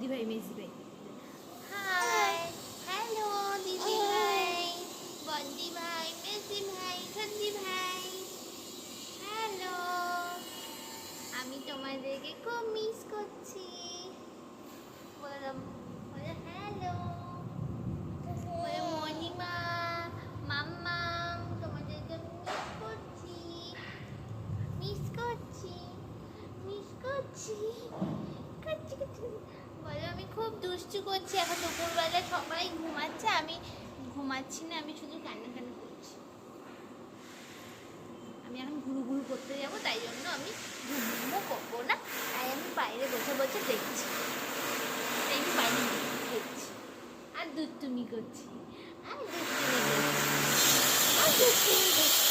বদ্দি ভাই মেসি ভাই। High, hello দিদি ভাই, বদ্দি ভাই, মেসি ভাই, সদ্দি ভাই, হ্যালো। আমি তোমাদেরকে খুব মিস করছি। বলো বলো হ্যালো, বলো মণিমা, মাম্মা, তোমাদেরকে মিস করছি, মিস করছি, মিস করছি, করছি করছি। বলো আমি খুব দুষ্টু করছি। এখন দুপুরবেলা সবাই ঘুমাচ্ছে, আমি ঘুমাচ্ছি না, আমি শুধু কান্নাকান্না করছি। আমি এখন ঘুরু ঘুরু করতে যাবো, তাই জন্য আমি ঘুমো করবো না, তাই আমি বাইরে বসে বসে দেখছি। তাই আমি বাইরে দেখছি আর দুষ্টুমি করছি, আর দুষ্টুমি করছি, আর দুষ্টুমি করছি।